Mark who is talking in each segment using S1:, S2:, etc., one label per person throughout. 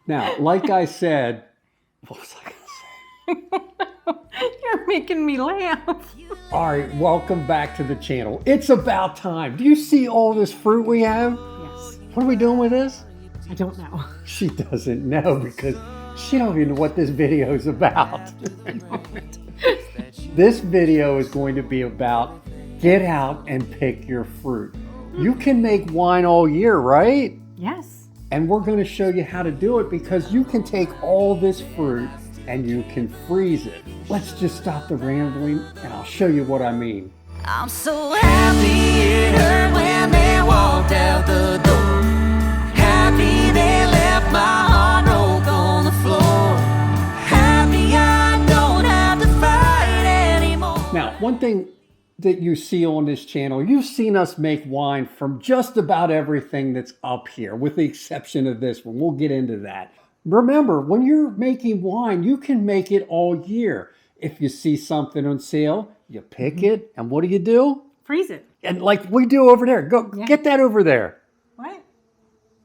S1: Now, like I said, what was I going to say?
S2: You're making me laugh.
S1: All right, welcome back to the channel. It's about time. Do you see all this fruit we have?
S2: Yes.
S1: What are we doing with this?
S2: I don't know.
S1: She doesn't know because she don't even know what this video is about. This video is going to be about get out and pick your fruit. You can make wine all year, right?
S2: Yes.
S1: And we're going to show you how to do it because you can take all this fruit and you can freeze it. Let's just stop the rambling and I'll show you what I mean.
S3: I'm so happy it hurt when they walked out the door. Happy they left my heart broke on the floor. Happy I don't have to fight anymore.
S1: Now, one thing that you see on this channel, you've seen us make wine from just about everything that's up here, with the exception of this one. We'll get into that. Remember, when you're making wine, you can make it all year. If you see something on sale, you pick it, and what do?
S2: Freeze it.
S1: And like we do over there, go get that over there.
S2: What?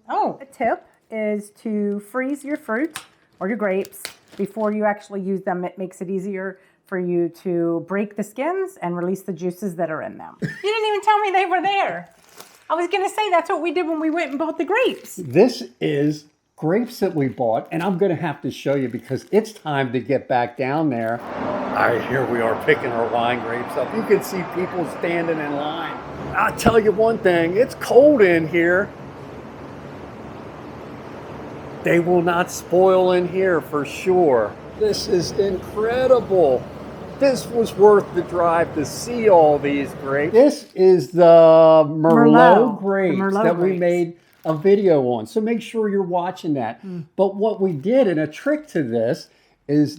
S2: Oh, a tip is to freeze your fruit or your grapes before you actually use them. It makes it easier for you to break the skins and release the juices that are in them. You didn't even tell me they were there. I was going to say that's what we did when we went and bought the grapes.
S1: This is grapes that we bought, and I'm going to have to show you because it's time to get back down there. All right, here we are picking our wine grapes up. You can see people standing in line. I'll tell you one thing, it's cold in here. They will not spoil in here for sure. This is incredible. This was worth the drive to see all these grapes. This is the Merlot grapes that we made a video on. So make sure you're watching that. But what we did, and a trick to this, is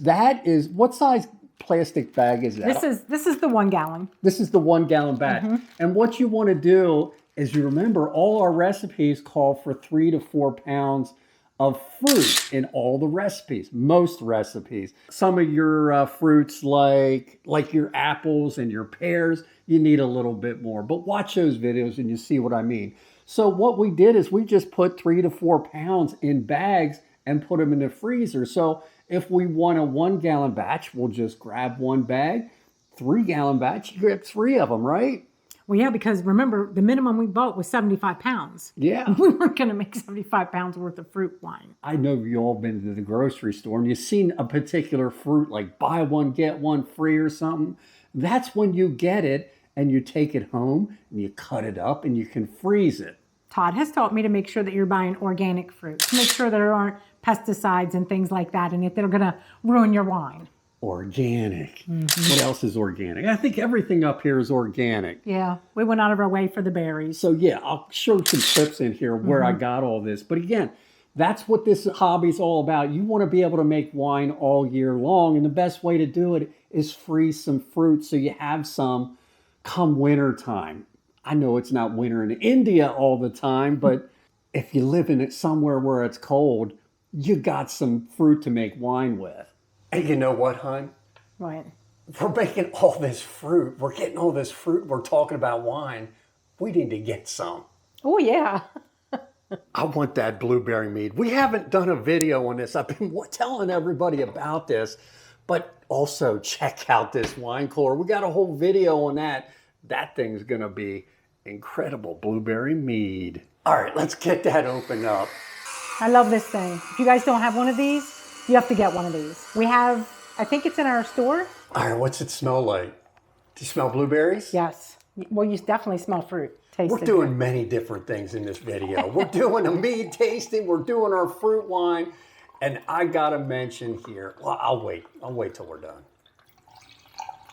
S1: what size plastic bag is that?
S2: This is the 1 gallon.
S1: This is the 1 gallon bag. And what you want to do is, you remember, all our recipes call for 3 to 4 pounds of fruit in all the recipes, most recipes. Some of your fruits like your apples and your pears, you need a little bit more, but watch those videos and you see what I mean. So what we did is we just put 3 to 4 pounds in bags and put them in the freezer. So if we want a 1 gallon batch, we'll just grab 1 bag. 3 gallon batch, you grab 3 of them, right?
S2: Well, yeah, because remember, the minimum we bought was 75 pounds.
S1: Yeah.
S2: We weren't going to make 75 pounds worth of fruit wine.
S1: I know you all been to the grocery store and you've seen a particular fruit, like buy one, get one free or something. That's when you get it and you take it home and you cut it up and you can freeze it.
S2: Todd has taught me to make sure that you're buying organic fruit. To make sure there aren't pesticides and things like that in it that are going to ruin your wine.
S1: Organic. What else is organic? I think everything up here is organic.
S2: Yeah, we went out of our way for the berries.
S1: So yeah, I'll show some clips in here where I got all this. But again, that's what this hobby's all about. You want to be able to make wine all year long. And the best way to do it is freeze some fruit so you have some come winter time. I know it's not winter in India all the time, but if you live in it somewhere where it's cold, you got some fruit to make wine with. And you know what, hon?
S2: What?
S1: We're making all this fruit. We're getting all this fruit. We're talking about wine. We need to get some.
S2: Oh, yeah.
S1: I want that blueberry mead. We haven't done a video on this. I've been telling everybody about this, but also check out this wine cooler. We got a whole video on that. That thing's going to be incredible. Blueberry mead. All right, let's get that opened up.
S2: I love this thing. If you guys don't have one of these, you have to get one of these. We have, I think it's in our store.
S1: All right, what's it smell like? Do you smell blueberries?
S2: Yes. Well, you definitely smell fruit.
S1: We're doing many different things in this video. We're doing a mead tasting. We're doing our fruit wine. And I got to mention here, well, I'll wait till we're done.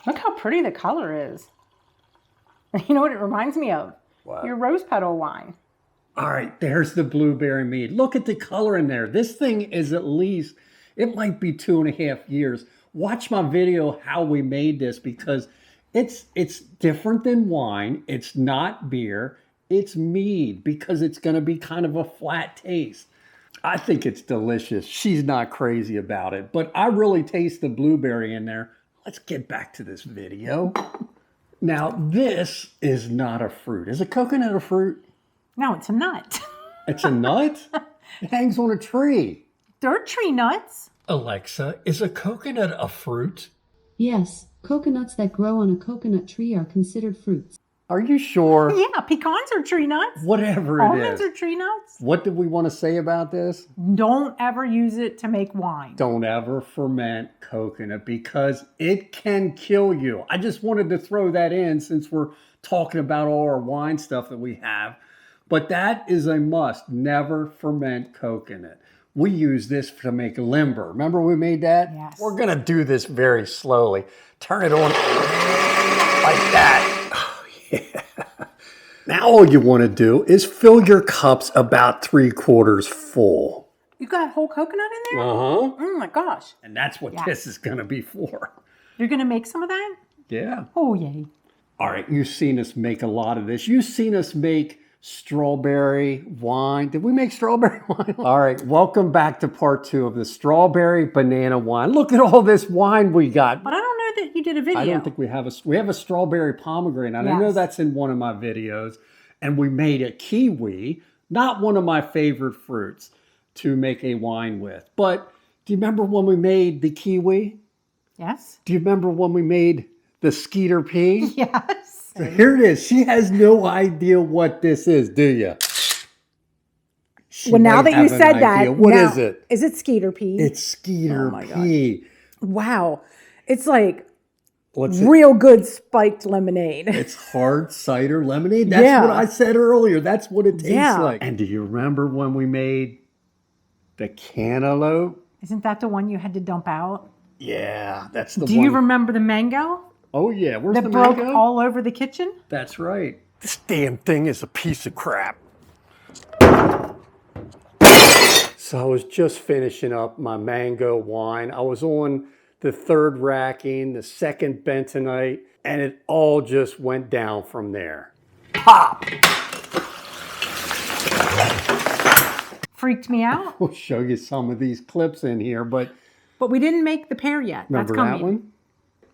S2: Look how pretty the color is. You know what it reminds me of?
S1: What?
S2: Your rose petal wine.
S1: All right, there's the blueberry mead. Look at the color in there. This thing is at least, it might be 2.5 years. Watch my video how we made this because it's different than wine. It's not beer. It's mead because it's going to be kind of a flat taste. I think it's delicious. She's not crazy about it, but I really taste the blueberry in there. Let's get back to this video. Now, this is not a fruit. Is a coconut a fruit?
S2: No, it's a nut.
S1: It's a nut? It hangs on a tree.
S2: They're tree nuts.
S1: Alexa, is a coconut a fruit?
S4: Yes, coconuts that grow on a coconut tree are considered fruits.
S1: Are you sure?
S2: Yeah, pecans are tree nuts.
S1: Whatever it
S2: Almonds
S1: is.
S2: are tree nuts.
S1: What did we want to say about this?
S2: Don't ever use it to make wine.
S1: Don't ever ferment coconut because it can kill you. I just wanted to throw that in since we're talking about all our wine stuff that we have. But that is a must. Never ferment coconut. We use this to make limber. Remember we made that?
S2: Yes.
S1: We're going to do this very slowly. Turn it on like that. Oh, yeah. Now all you want to do is fill your cups about 3/4 full.
S2: You got whole coconut in there?
S1: Uh-huh.
S2: Oh my gosh.
S1: And that's what this is going to be for.
S2: You're going to make some of that?
S1: Yeah.
S2: Oh, yay.
S1: All right, you've seen us make a lot of this. You've seen us make strawberry wine. Did we make strawberry wine? All right, welcome back to part 2 of the strawberry banana wine. Look at all this wine we got.
S2: But I don't know that you did a video.
S1: I don't think we have a strawberry pomegranate. I know
S2: Yes.
S1: that's in one of my videos. And we made a kiwi, not one of my favorite fruits to make a wine with. But do you remember when we made the kiwi?
S2: Yes.
S1: Do you remember when we made the skeeter pea?
S2: Yes.
S1: So here it is. She has no idea what this is, do you?
S2: Well, now that you said that,
S1: What
S2: now-
S1: is it?
S2: Is it skeeter pea?
S1: It's skeeter
S2: Oh my
S1: pea.
S2: Wow. It's like
S1: What's it?
S2: real good spiked lemonade.
S1: It's hard cider lemonade. That's
S2: Yeah.
S1: what I said earlier. That's what it tastes
S2: Yeah.
S1: like. And do you remember when we made the cantaloupe?
S2: Isn't that the one you had to dump out?
S1: Yeah, that's the
S2: Do
S1: one.
S2: you remember the mango
S1: Oh yeah, where's
S2: that
S1: the
S2: broke
S1: mango?
S2: all over the kitchen?
S1: That's right. This damn thing is a piece of crap. So I was just finishing up my mango wine. I was on the 3rd racking, the 2nd bentonite, and it all just went down from there. Pop!
S2: Freaked me out.
S1: We'll show you some of these clips in here, but
S2: But we didn't make the pear yet.
S1: remember
S2: That's coming.
S1: that one?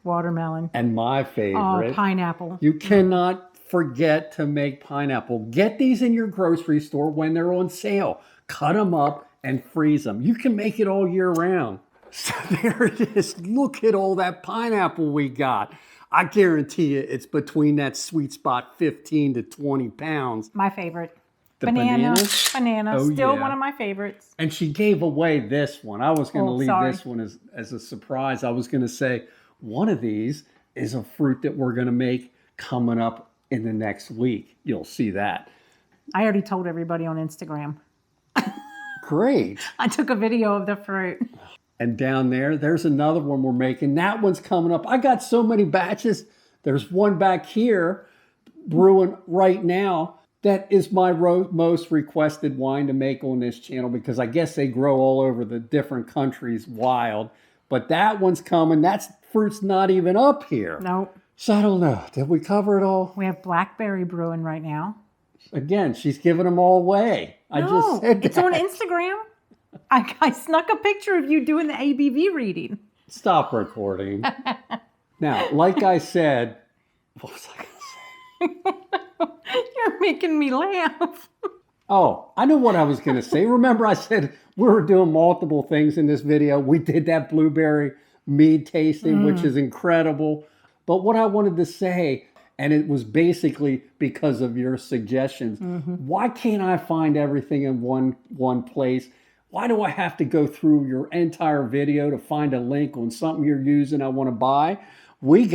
S2: Watermelon.
S1: And my
S2: Oh,
S1: favorite.
S2: pineapple.
S1: You cannot forget to make pineapple. Get these in your grocery store when they're on sale. Cut them up and freeze them. You can make it all year round. So there it is. Look at all that pineapple we got. I guarantee you it's between that sweet spot 15 to 20 pounds.
S2: My favorite.
S1: The
S2: Banana.
S1: banana? Oh,
S2: Still
S1: yeah.
S2: one of my favorites.
S1: And she gave away this one. I was going to
S2: Oh,
S1: leave
S2: sorry.
S1: this one as a surprise. I was going to say one of these is a fruit that we're going to make coming up in the next week. You'll see that.
S2: I already told everybody on Instagram.
S1: Great.
S2: I took a video of the fruit.
S1: And down there's another one we're making. That one's coming up. I got so many batches. There's one back here brewing right now. That is my most requested wine to make on this channel because I guess they grow all over the different countries wild. But that one's coming. That fruit's not even up here.
S2: No,
S1: So I don't know. Did we cover it all?
S2: we have blackberry brewing right now.
S1: Again, she's giving them all away. I just said
S2: it's
S1: that.
S2: on Instagram. I snuck a picture of you doing the ABV reading.
S1: Stop recording. Now, like I said, what was I going to say?
S2: You're making me laugh.
S1: Oh, I know what I was going to say. Remember I said we were doing multiple things in this video. We did that blueberry mead tasting, which is incredible. But what I wanted to say, and it was basically because of your suggestions, why can't I find everything in one place? Why do I have to go through your entire video to find a link on something you're using I want to buy? We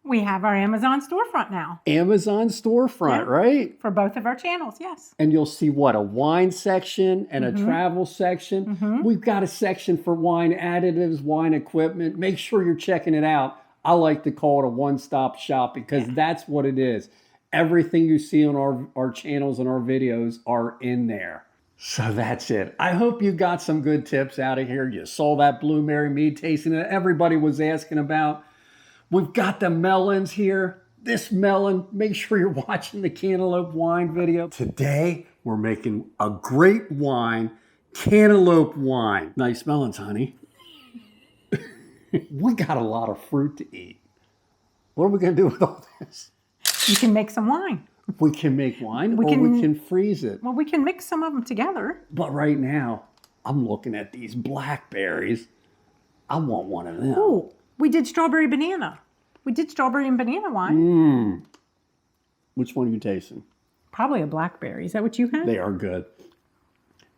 S2: We have our Amazon storefront now
S1: Amazon storefront, right?
S2: for both of our channels. Yes.
S1: And you'll see what? A wine section and a travel section. We've got a section for wine additives, wine equipment. Make sure you're checking it out. I like to call it a one-stop shop because that's what it is. Everything you see on our channels and our videos are in there. So that's it. I hope you got some good tips out of here. You saw that blueberry mead tasting that everybody was asking about. We've got the melons here. This melon, make sure you're watching the cantaloupe wine video. Today, we're making a great wine, cantaloupe wine. Nice melons, honey. We got a lot of fruit to eat. What are we going to do with all this?
S2: You can make some wine.
S1: We can make wine or we
S2: can-
S1: can freeze it.
S2: Well, we can mix some of them together.
S1: But right now, I'm looking at these blackberries. I want one of them.
S2: Oh, we did strawberry banana. We did strawberry and banana wine.
S1: Which one are you tasting?
S2: Probably a blackberry. Is that what you had?
S1: They are good.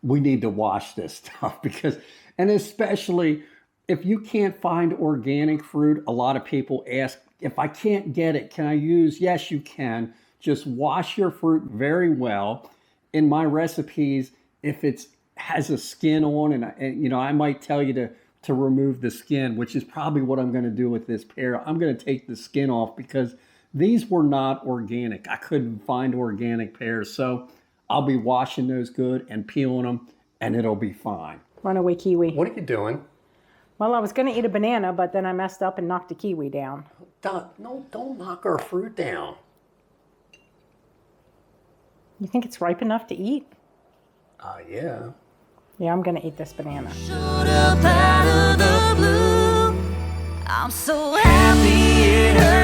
S1: We need to wash this stuff because, and especially if you can't find organic fruit, a lot of people ask, if I can't get it, can I use? Yes, you can. Just wash your fruit very well. In my recipes, if it has a skin on, and you know, I might tell you to remove the skin, which is probably what I'm going to do with this pear. I'm going to take the skin off because these were not organic. I couldn't find organic pears, so I'll be washing those good and peeling them, and it'll be fine.
S2: Runaway kiwi.
S1: What are you doing?
S2: Well, I was going to eat a banana, but then I messed up and knocked a kiwi down.
S1: Don't knock our fruit down.
S2: You think it's ripe enough to eat?
S1: Yeah.
S2: Yeah, I'm going to eat this banana.
S3: Showed up out of the blue. I'm so happy it hurt.